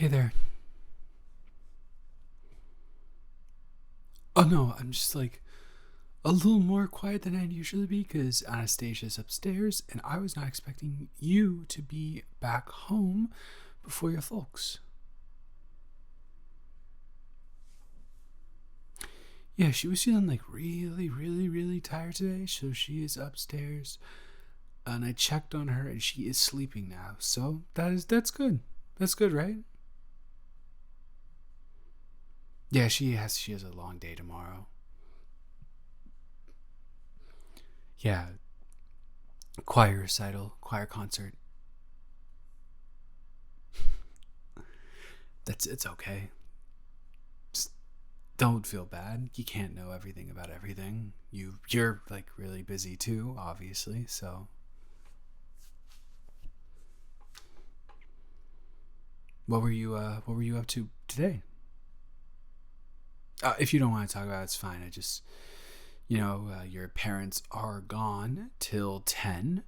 Hey there. Oh no, I'm just like a little more quiet than I'd usually be because Anastasia's upstairs and I was not expecting you to be back home before your folks. Yeah, she was feeling like really tired today, so she is upstairs and I checked on her and she is sleeping now. So that's good. That's good, right? Yeah, she has a long day tomorrow. Yeah, choir recital, choir concert. That's it's okay. Just don't feel bad. You can't know everything about everything. You're like really busy too, obviously. So what were you up to today? If you don't want to talk about it, it's fine. I just your parents are gone till 10,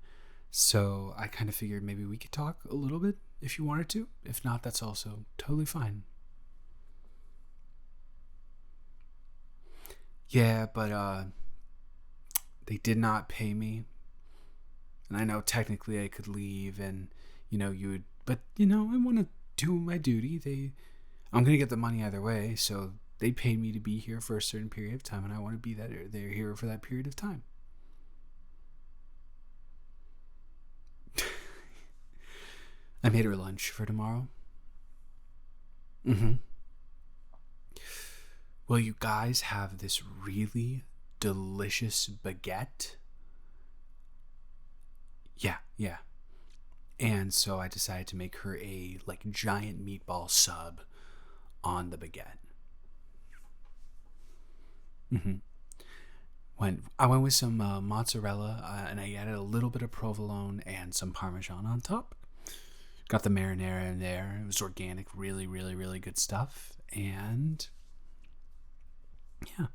so I kind of figured maybe we could talk a little bit if you wanted to. If not, that's also totally fine. Yeah, but they did not pay me, and I know technically I could leave, and you would, but I want to do my duty. I'm gonna get the money either way, so they paid me to be here for a certain period of time, and I want to be that they're here for that period of time. I made her lunch for tomorrow. Mm-hmm. Well, you guys have this really delicious baguette. Yeah, yeah. And so I decided to make her a like giant meatball sub on the baguette. Mm-hmm. I went with some mozzarella and I added a little bit of provolone and some parmesan on top. Got the marinara in there. It was organic, really good stuff. And yeah,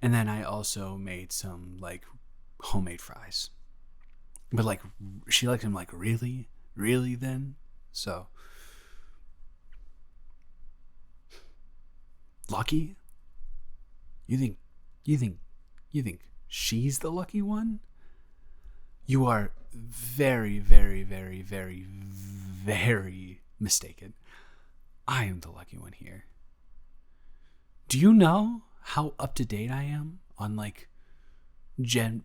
and then I also made some like homemade fries, but like she liked them like really thin. So lucky? You think you think you think she's the lucky one? You are very mistaken. I am the lucky one here. Do you know how up to date I am on Gen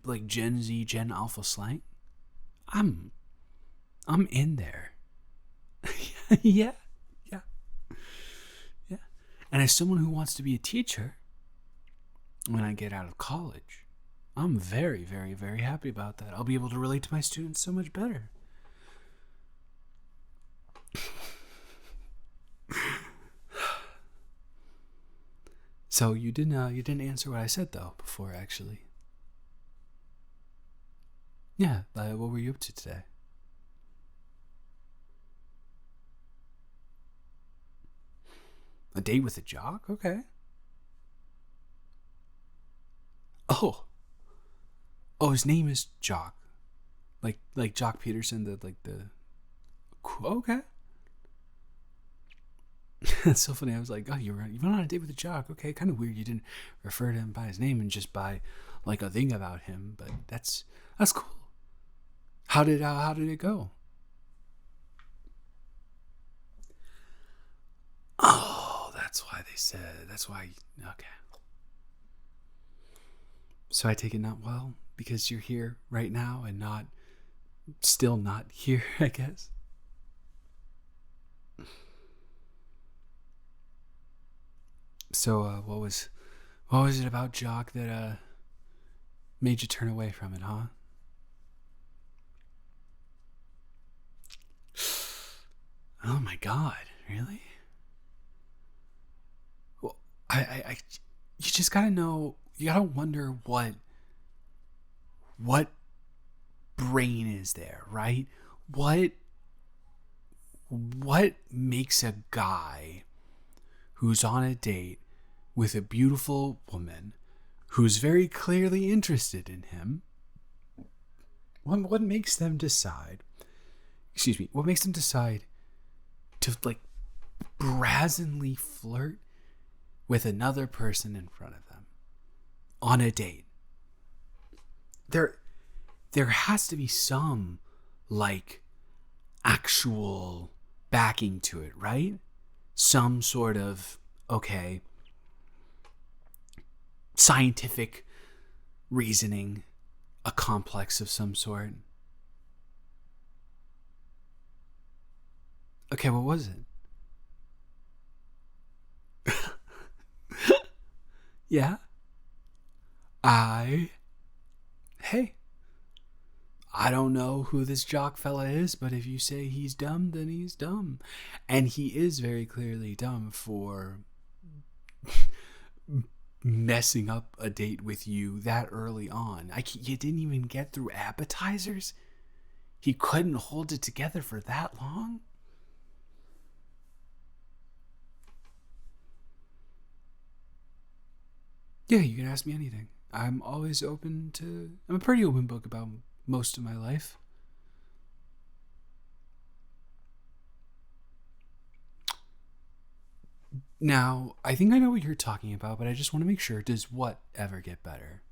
Z, Gen Alpha slang? I'm I'm in there. Yeah, yeah, yeah. And as someone who wants to be a teacher when I get out of college, I'm very happy about that. I'll be able to relate to my students so much better. So you didn't answer what I said though before actually. Yeah, what were you up to today? A date with a jock? Okay. Oh, oh, his name is Jock, like Jock Peterson, the okay. That's so funny. I was like, oh, you went on a date with a jock. Okay, kind of weird. You didn't refer to him by his name and just by like a thing about him, but that's cool. How did it go? Oh, that's why they said. That's why. Okay. So I take it not well because you're here right now and not still not here. I guess. So what was it about Jock that made you turn away from it, huh? Oh my God, really? Well, you just gotta know. You gotta wonder what brain is there, right? What what makes a guy who's on a date with a beautiful woman who's very clearly interested in him? What makes them decide? Excuse me. What makes them decide to like brazenly flirt with another person in front of them on a date. There has to be some, like, actual backing to it, right? Some sort of, okay, scientific reasoning, a complex of some sort. Okay, what was it? Yeah? Hey, I don't know who this jock fella is, but if you say he's dumb, then he's dumb. And he is very clearly dumb for messing up a date with you that early on. You didn't even get through appetizers? He couldn't hold it together for that long? Yeah, you can ask me anything. I'm a pretty open book about most of my life. Now, I think I know what you're talking about, but I just want to make sure, does what ever get better?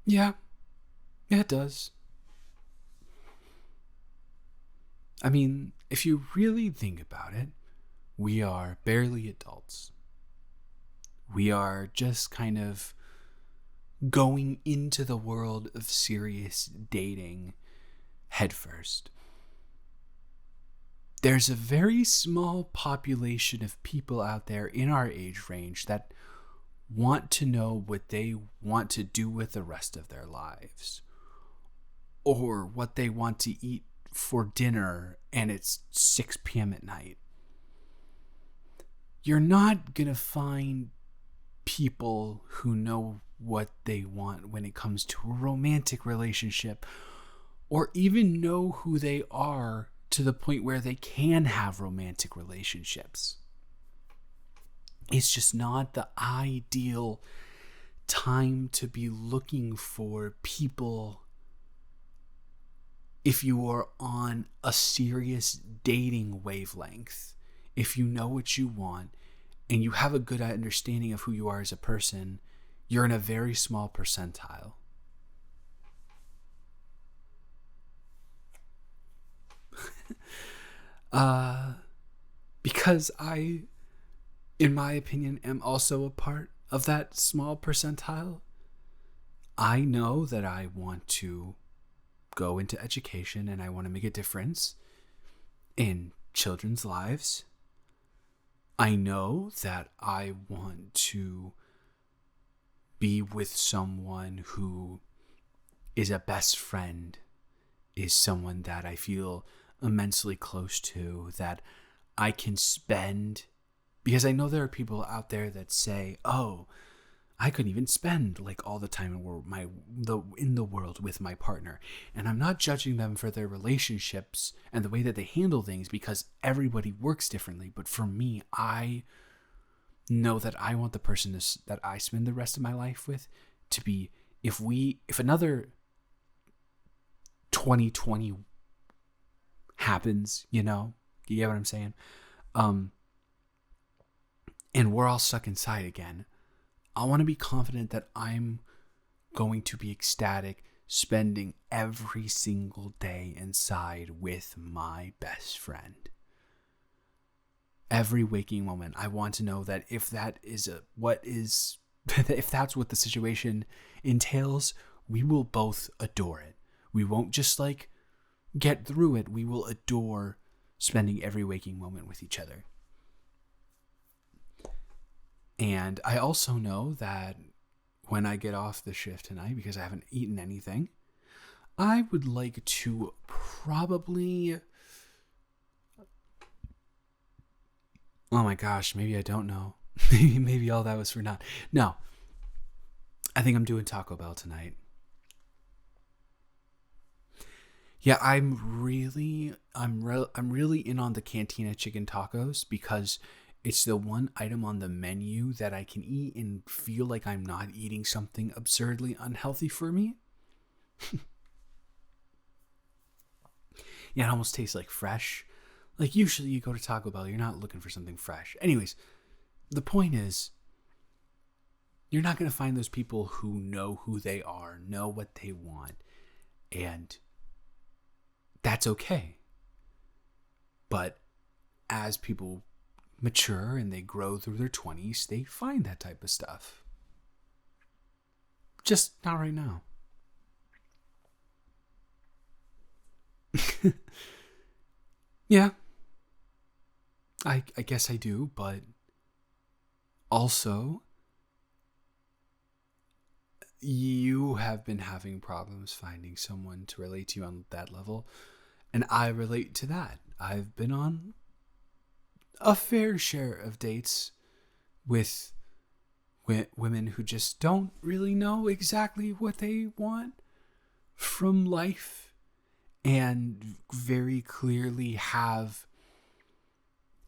Yeah, yeah, it does. I mean, if you really think about it, we are barely adults. We are just kind of going into the world of serious dating headfirst. There's a very small population of people out there in our age range that want to know what they want to do with the rest of their lives, or what they want to eat for dinner and it's 6 p.m. at night. You're not gonna find people who know what they want when it comes to a romantic relationship, or even know who they are to the point where they can have romantic relationships. It's just not the ideal time to be looking for people if you are on a serious dating wavelength. If you know what you want and you have a good understanding of who you are as a person, you're in a very small percentile. Because I, in my opinion, am also a part of that small percentile. I know that I want to go into education and I want to make a difference in children's lives. I know that I want to be with someone who is a best friend, is someone that I feel immensely close to, that I can spend, because I know there are people out there that say, oh, I couldn't even spend like all the time in the world with my partner. And I'm not judging them for their relationships and the way that they handle things, because everybody works differently. But for me, I know that I want the person that I spend the rest of my life with to be, if another 2020 happens, you get what I'm saying? And we're all stuck inside again. I want to be confident that I'm going to be ecstatic spending every single day inside with my best friend. Every waking moment, I want to know that if that's what the situation entails, we will both adore it. We won't just like get through it. We will adore spending every waking moment with each other. And I also know that when I get off the shift tonight, because I haven't eaten anything, I would like to probably... Oh my gosh, maybe I don't know. Maybe all that was for naught. No, I think I'm doing Taco Bell tonight. Yeah, I'm really in on the Cantina chicken tacos, because it's the one item on the menu that I can eat and feel like I'm not eating something absurdly unhealthy for me. Yeah, it almost tastes like fresh. Like usually you go to Taco Bell, you're not looking for something fresh. Anyways, the point is, you're not going to find those people who know who they are, know what they want, and that's okay. But as people mature and they grow through their 20s, they find that type of stuff. Just not right now. Yeah, I guess I do, but also, you have been having problems finding someone to relate to you on that level, and I relate to that. I've been on a fair share of dates with women who just don't really know exactly what they want from life and very clearly have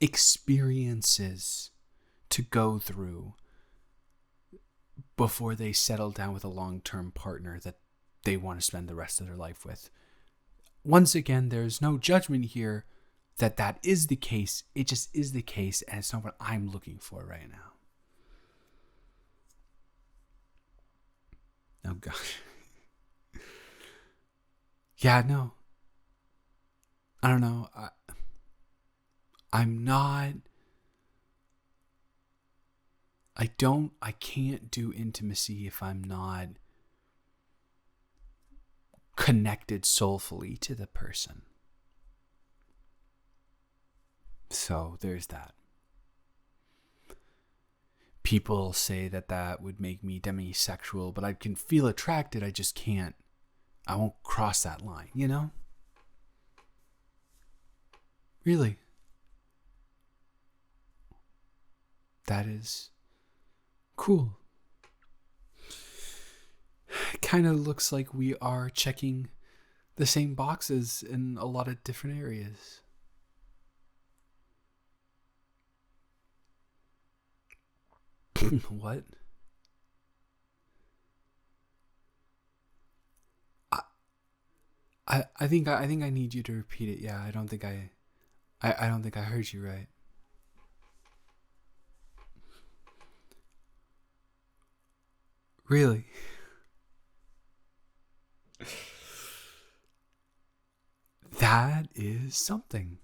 experiences to go through before they settle down with a long-term partner that they want to spend the rest of their life with. Once again, there's no judgment here that is the case. It just is the case, and it's not what I'm looking for right now. Oh, gosh. Yeah, no. I don't know. I'm not... I can't do intimacy if I'm not connected soulfully to the person. So there's that. People say that would make me demisexual, but I can feel attracted. I just can't. I won't cross that line, you know? Really. That is cool. It kind of looks like we are checking the same boxes in a lot of different areas. What? I think I need you to repeat it. Yeah, I don't think I don't think I heard you right. Really? That is something.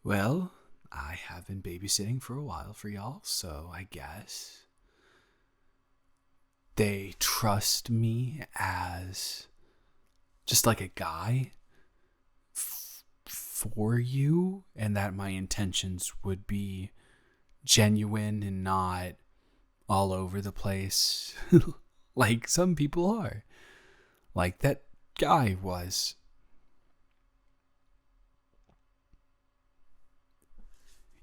Well, I have been babysitting for a while for y'all, so I guess they trust me as just like a guy for you, and that my intentions would be genuine and not all over the place like some people are, like that guy was.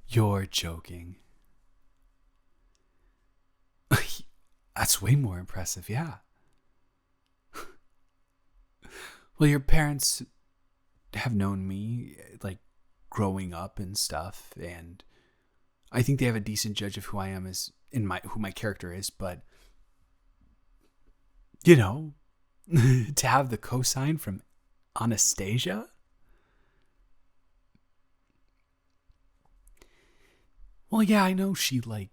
You're joking. That's way more impressive, yeah. Well, your parents have known me, like, growing up and stuff, and I think they have a decent judge of who I am as who my character is, but you know, to have the cosign from Anastasia? Well, yeah, I know she, like,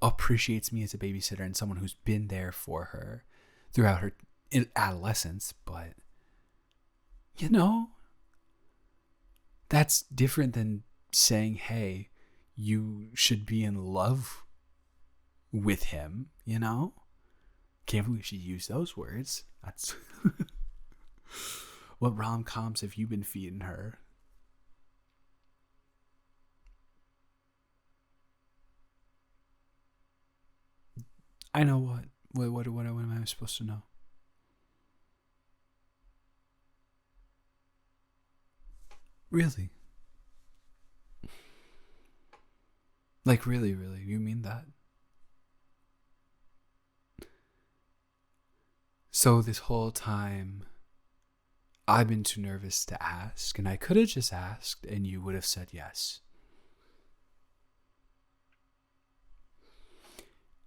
appreciates me as a babysitter and someone who's been there for her throughout her adolescence, but, you know, that's different than saying, hey, you should be in love with him, you know? Can't believe she used those words. That's what rom-coms have you been feeding her? I know what. What am I supposed to know? Really? Like, really, really? You mean that? So this whole time, I've been too nervous to ask, and I could have just asked, and you would have said yes.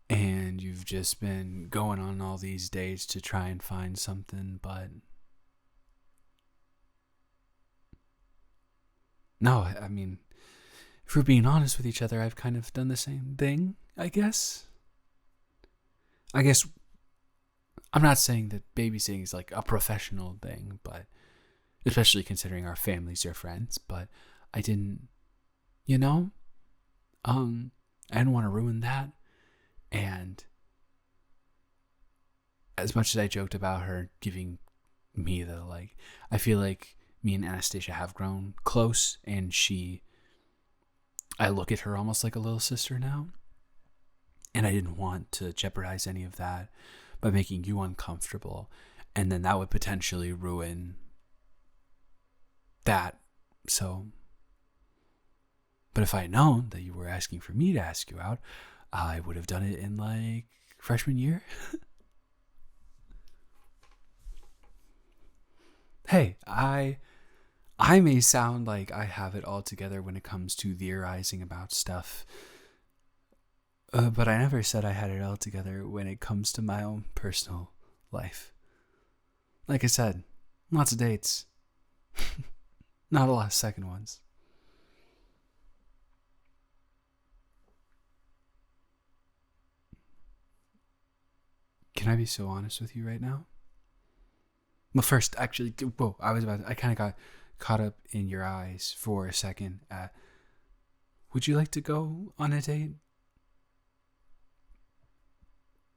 And you've just been going on all these dates to try and find something, but No, I mean, if we're being honest with each other, I've kind of done the same thing, I guess. I guess I'm not saying that babysitting is like a professional thing, but especially considering our families are friends, but I didn't, you know, I didn't want to ruin that. And as much as I joked about her giving me the like, I feel like me and Anastasia have grown close, and I look at her almost like a little sister now. And I didn't want to jeopardize any of that by making you uncomfortable. And then that would potentially ruin that. So, but if I had known that you were asking for me to ask you out, I would have done it in like freshman year. Hey, I may sound like I have it all together when it comes to theorizing about stuff. But I never said I had it all together when it comes to my own personal life. Like I said, lots of dates. Not a lot of second ones. Can I be so honest with you right now? Well, first, actually, I kind of got caught up in your eyes for a second. Would you like to go on a date?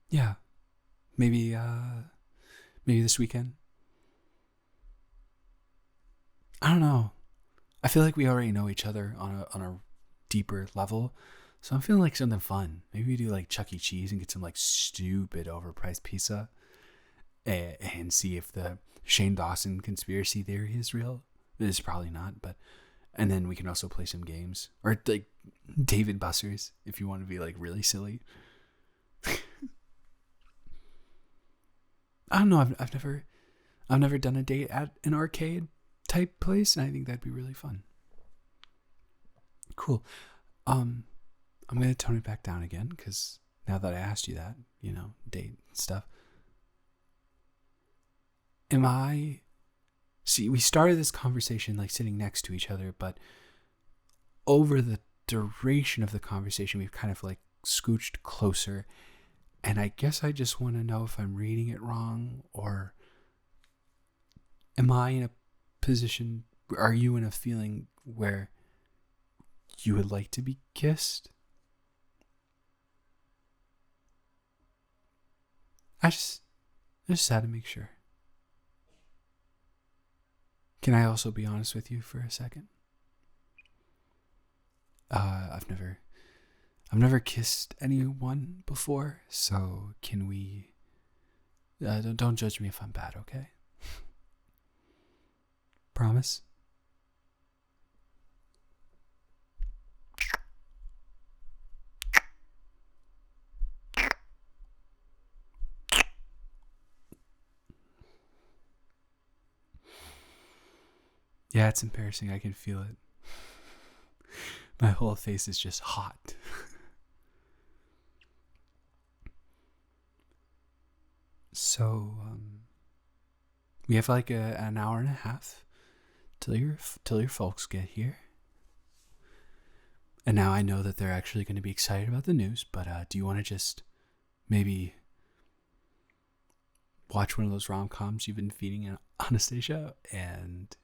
Yeah, maybe this weekend. I don't know. I feel like we already know each other on a deeper level, so I'm feeling like something fun. Maybe we do like Chuck E. Cheese and get some like stupid overpriced pizza, and see if the Shane Dawson conspiracy theory is real. It's probably not, but and then we can also play some games or like David Bussers if you want to be like really silly. I don't know. I've never done a date at an arcade type place, and I think that'd be really fun. Cool. I'm gonna tone it back down again because now that I asked you that, date stuff. See, we started this conversation like sitting next to each other, but over the duration of the conversation, we've kind of like scooched closer. And I guess I just want to know if I'm reading it wrong, or am I in a position, are you in a feeling where you would like to be kissed? I just had to make sure. Can I also be honest with you for a second? I've never kissed anyone before, so can we? Don't judge me if I'm bad, okay? Promise? Yeah, it's embarrassing. I can feel it. My whole face is just hot. So, we have like an hour and a half till your folks get here. And now I know that they're actually going to be excited about the news, but do you want to just maybe watch one of those rom-coms you've been feeding Anastasia, and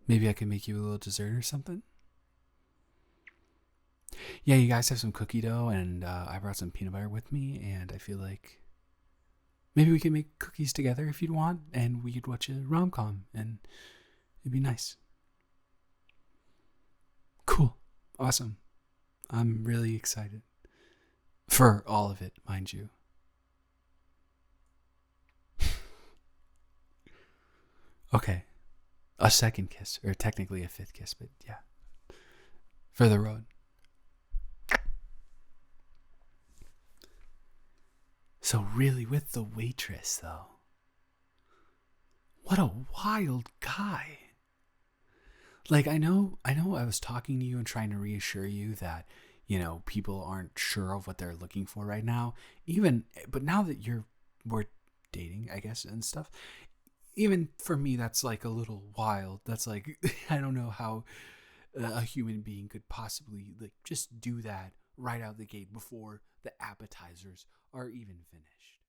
maybe I can make you a little dessert or something? Yeah, you guys have some cookie dough, and I brought some peanut butter with me, and I feel like maybe we could make cookies together if you'd want, and we could watch a rom-com, and it'd be nice. Cool. Awesome. I'm really excited. For all of it, mind you. Okay. A second kiss, or technically a fifth kiss, but yeah. For the road. So really, with the waitress, though. What a wild guy. Like, I know I was talking to you and trying to reassure you that, people aren't sure of what they're looking for right now. But now that we're dating, I guess, and stuff, even for me, that's like a little wild. That's like, I don't know how a human being could possibly like just do that right out the gate before the appetizers are even finished.